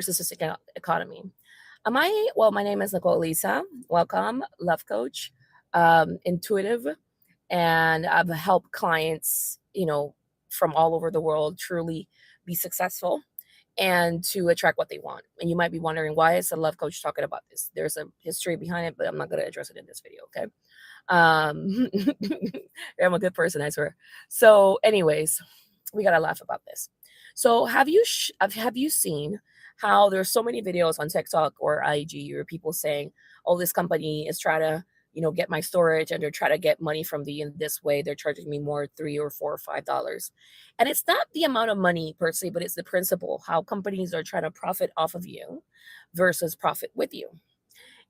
narcissistic economy. My name is Nicole Lisa. Welcome, love coach, intuitive, and I've helped clients, from all over the world truly be successful and to attract what they want. And you might be wondering, why is a love coach talking about this? There's a history behind it, but I'm not going to address it in this video, okay? Um, I'm a good person, I swear. So, anyways, we gotta laugh about this. So, have you seen how there's so many videos on TikTok or IG or people saying, "Oh, this company is trying to, get my storage, and they're trying to get money from me in this way. They're charging me more, $3 or $4 or $5." And it's not the amount of money per se, but it's the principle. How companies are trying to profit off of you versus profit with you.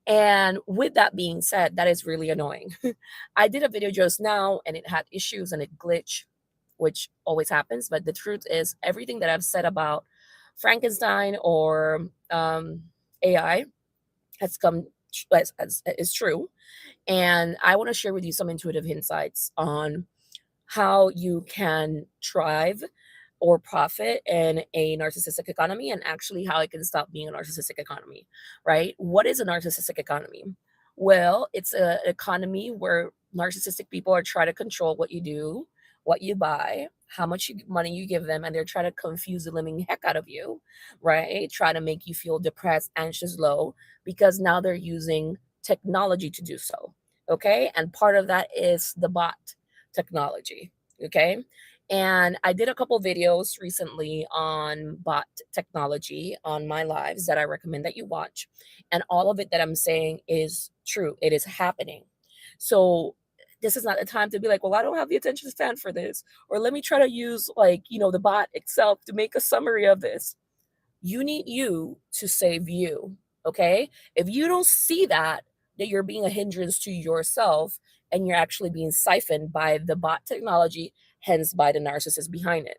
And with that being said, that is really annoying. I did a video just now and it had issues and it glitched, which always happens. But the truth is, everything that I've said about Frankenstein or AI has is true. And I want to share with you some intuitive insights on how you can thrive or profit in a narcissistic economy, and actually how it can stop being a narcissistic economy, right? What is a narcissistic economy? Well, it's an economy where narcissistic people are trying to control what you do, what you buy, how much money you give them, and they're trying to confuse the living heck out of you, right? Try to make you feel depressed, anxious, low, because now they're using technology to do so. Okay. And part of that is the bot technology. Okay. And I did a couple videos recently on bot technology on my lives that I recommend that you watch. And all of it that I'm saying is true. It is happening. So this is not the time to be like, well, I don't have the attention span for this. Or let me try to use the bot itself to make a summary of this. You need you to save you. Okay. If you don't see that you're being a hindrance to yourself and you're actually being siphoned by the bot technology, hence by the narcissist behind it.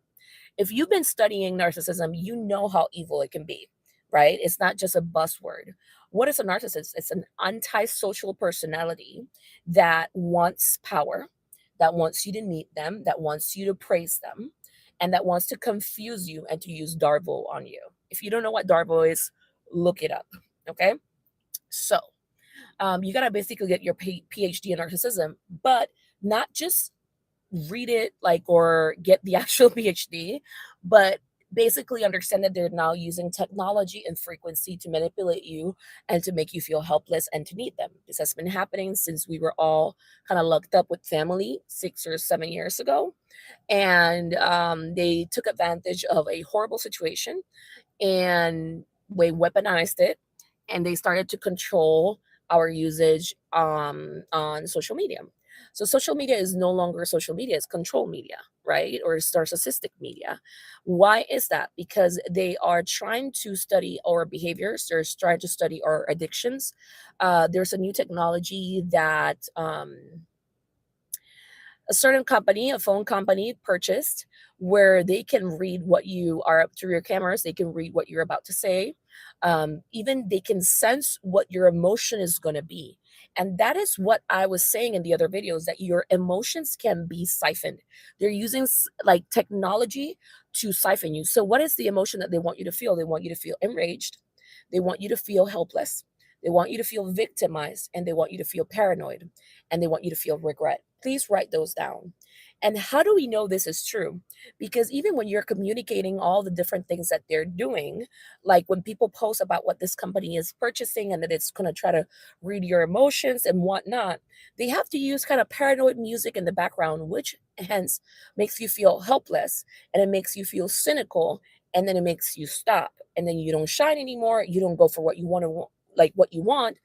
If you've been studying narcissism, you know how evil it can be, right? It's not just a buzzword. What is a narcissist? It's an antisocial personality that wants power, that wants you to meet them, that wants you to praise them, and that wants to confuse you and to use Darvo on you. If you don't know what Darvo is, look it up. Okay. So, you got to basically get your PhD in narcissism, but not just read it or get the actual PhD, but basically understand that they're now using technology and frequency to manipulate you and to make you feel helpless and to need them. This has been happening since we were all kind of locked up with family 6 or 7 years ago. And they took advantage of a horrible situation and they weaponized it and they started to control our usage on social media. So social media is no longer social media, it's control media, right? Or it's narcissistic media. Why is that? Because they are trying to study our behaviors, they're trying to study our addictions. There's a new technology that a certain company, a phone company, purchased where they can read what you are up through your cameras. They can read what you're about to say. Even they can sense what your emotion is going to be. And that is what I was saying in the other videos, that your emotions can be siphoned. They're using technology to siphon you. So, what is the emotion that they want you to feel? They want you to feel enraged. They want you to feel helpless. They want you to feel victimized, and they want you to feel paranoid, and they want you to feel regret. Please write those down. And how do we know this is true? Because even when you're communicating all the different things that they're doing, like when people post about what this company is purchasing and that it's going to try to read your emotions and whatnot, they have to use kind of paranoid music in the background, which hence makes you feel helpless and it makes you feel cynical, and then it makes you stop. And then you don't shine anymore. You don't go for what you want to, what you want,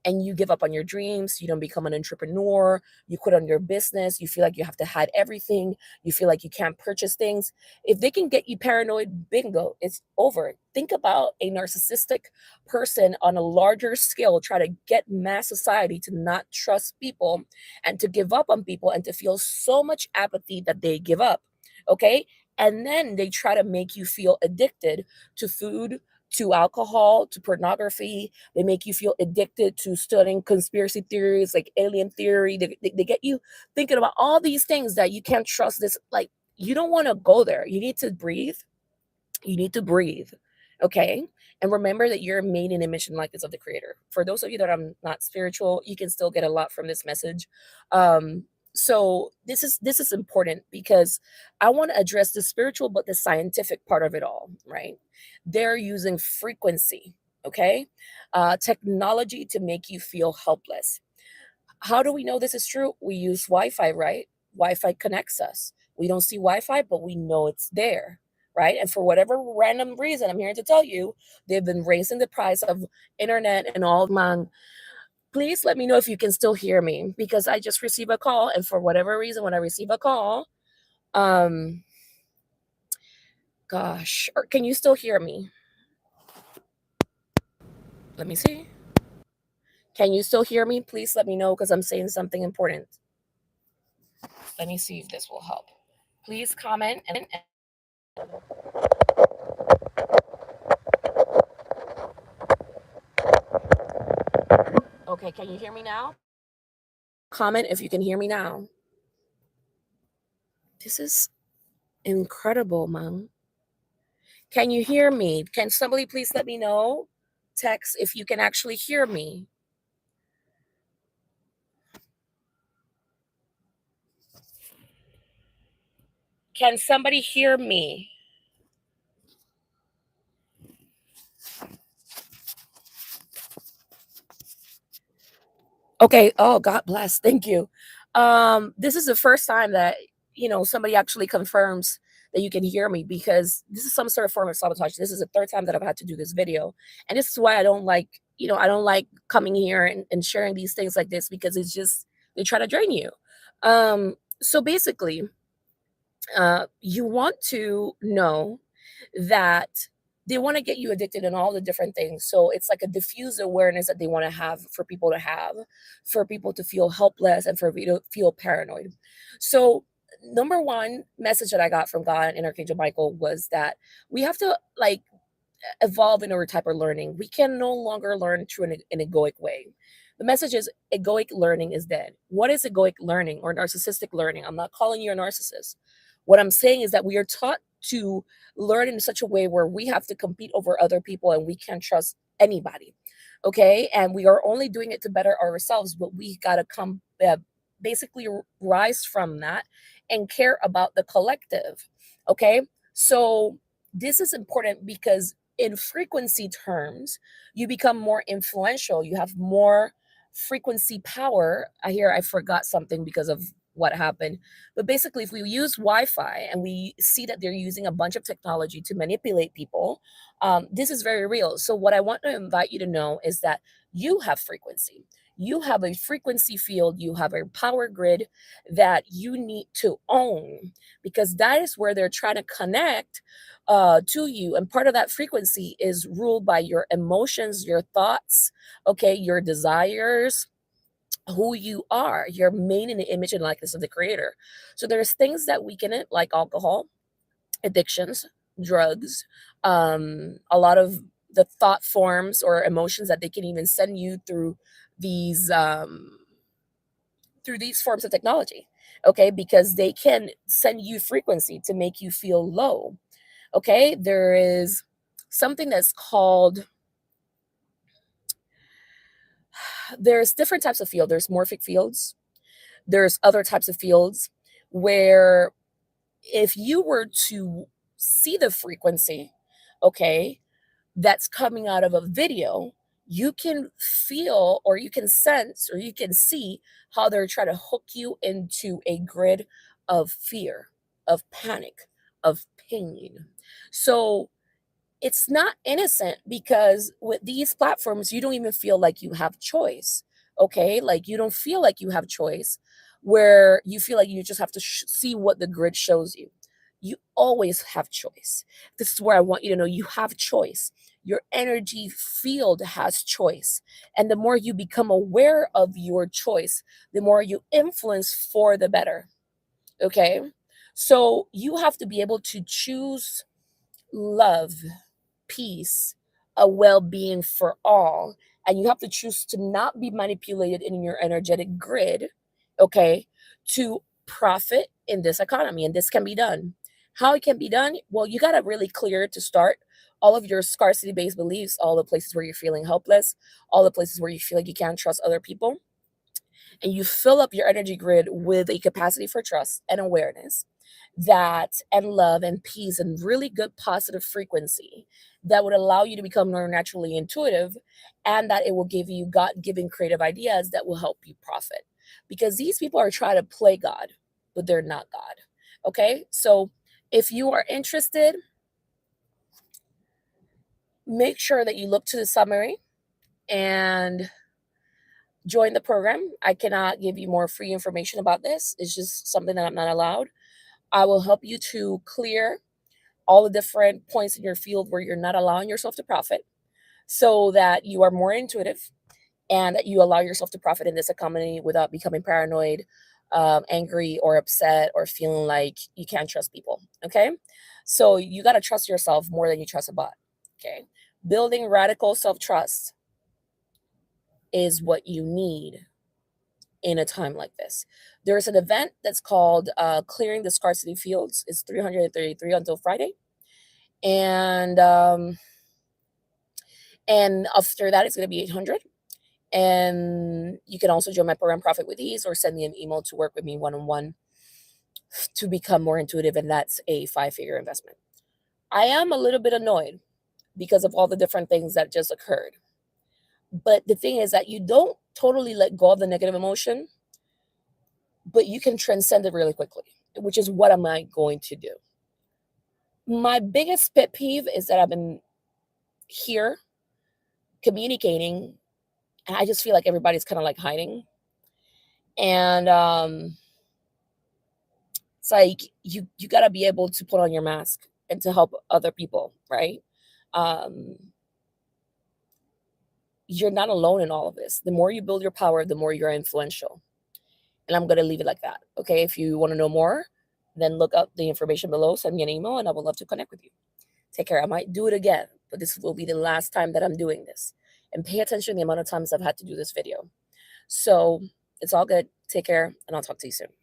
and you give up on your dreams. You don't become an entrepreneur. You quit on your business. You feel like you have to hide everything. You feel like you can't purchase things. If they can get you paranoid, bingo, it's over. Think about a narcissistic person on a larger scale try to get mass society to not trust people and to give up on people and to feel so much apathy that they give up. Okay. And then they try to make you feel addicted to food, to alcohol, to pornography. They make you feel addicted to studying conspiracy theories like alien theory. They get you thinking about all these things that you can't trust this. Like, you don't want to go there. You need to breathe. You need to breathe. Okay. And remember that you're made in image and likeness of the creator. For those of you that are not spiritual, you can still get a lot from this message. Um, so this is important because I want to address the spiritual but the scientific part of it all, right? They're using frequency, okay? Technology to make you feel helpless. How do we know this is true? We use Wi-Fi, right? Wi-Fi connects us. We don't see Wi-Fi, but we know it's there, right? And for whatever random reason, I'm here to tell you, they've been raising the price of internet and all. Man, please let me know if you can still hear me because I just received a call, and for whatever reason, when I receive a call, um, gosh, can you still hear me? Let me see. Can you still hear me? Please let me know because I'm saying something important. Let me see if this will help. Please comment and okay, can you hear me now? Comment if you can hear me now. This is incredible, Mom. Can you hear me? Can somebody please let me know? Text if you can actually hear me. Can somebody hear me? Okay. Oh, God bless. Thank you. This is the first time that somebody actually confirms that you can hear me because this is some sort of form of sabotage. This is the third time that I've had to do this video, and this is why I don't like I don't like coming here and sharing these things like this because it's just they try to drain you. So basically, you want to know that they want to get you addicted in all the different things. So it's like a diffused awareness that they want to have for people to have, for people to feel helpless and for people to feel paranoid. So number one message that I got from God and Archangel Michael was that we have to like evolve in our type of learning. We can no longer learn through an egoic way. The message is egoic learning is dead. What is egoic learning or narcissistic learning? I'm not calling you a narcissist. What I'm saying is that we are taught to learn in such a way where we have to compete over other people and we can't trust anybody. Okay. And we are only doing it to better ourselves, but we got to come basically rise from that and care about the collective. Okay. So this is important because in frequency terms, you become more influential. You have more frequency power. I forgot something because of what happened. But basically, if we use Wi Fi and we see that they're using a bunch of technology to manipulate people, this is very real. So, what I want to invite you to know is that you have frequency. You have a frequency field, you have a power grid that you need to own because that is where they're trying to connect to you. And part of that frequency is ruled by your emotions, your thoughts, okay, your desires, who you are. You're made in the image and likeness of the creator. So there's things that weaken it, like alcohol, addictions, drugs, a lot of the thought forms or emotions that they can even send you these um, through these forms of technology. Okay, because they can send you frequency to make you feel low. Okay, there is something that's called there's different types of field. There's morphic fields. There's other types of fields where if you were to see the frequency, okay, that's coming out of a video, you can feel or you can sense or you can see how they're trying to hook you into a grid of fear, of panic, of pain. So it's not innocent because with these platforms, you don't even feel like you have choice. Okay. Like you don't feel like you have choice where you feel like you just have to see what the grid shows you. You always have choice. This is where I want you to know you have choice. Your energy field has choice. And the more you become aware of your choice, the more you influence for the better. Okay. So you have to be able to choose love, peace, a well being for all. And you have to choose to not be manipulated in your energetic grid, okay, to profit in this economy. And this can be done. How it can be done? Well, you got to really clear to start all of your scarcity based beliefs, all the places where you're feeling helpless, all the places where you feel like you can't trust other people, and you fill up your energy grid with a capacity for trust and awareness that and love and peace and really good positive frequency that would allow you to become more naturally intuitive, and that it will give you God-given creative ideas that will help you profit, because these people are trying to play God, but they're not God. Okay, so if you are interested, make sure that you look to the summary and join the program. I cannot give you more free information about this. It's just something that I'm not allowed. I will help you to clear all the different points in your field where you're not allowing yourself to profit, so that you are more intuitive and that you allow yourself to profit in this economy without becoming paranoid, angry, or upset, or feeling like you can't trust people. Okay. So you got to trust yourself more than you trust a bot. Okay. Building radical self trust is what you need in a time like this. There's an event that's called Clearing the Scarcity Fields. It's 333 until Friday. And after that, it's going to be 800. And you can also join my program Profit with Ease, or send me an email to work with me one-on-one to become more intuitive. And that's a 5-figure investment. I am a little bit annoyed because of all the different things that just occurred. But the thing is that you don't totally let go of the negative emotion, but you can transcend it really quickly, which is what am I going to do. My biggest pet peeve is that I've been here communicating, and I just feel like everybody's kind of like hiding. And it's like you got to be able to put on your mask and to help other people, right? Um, you're not alone in all of this. The more you build your power, the more you're influential. And I'm going to leave it like that. Okay. If you want to know more, then look up the information below, send me an email, and I would love to connect with you. Take care. I might do it again, but this will be the last time that I'm doing this. And pay attention to the amount of times I've had to do this video. So it's all good. Take care, and I'll talk to you soon.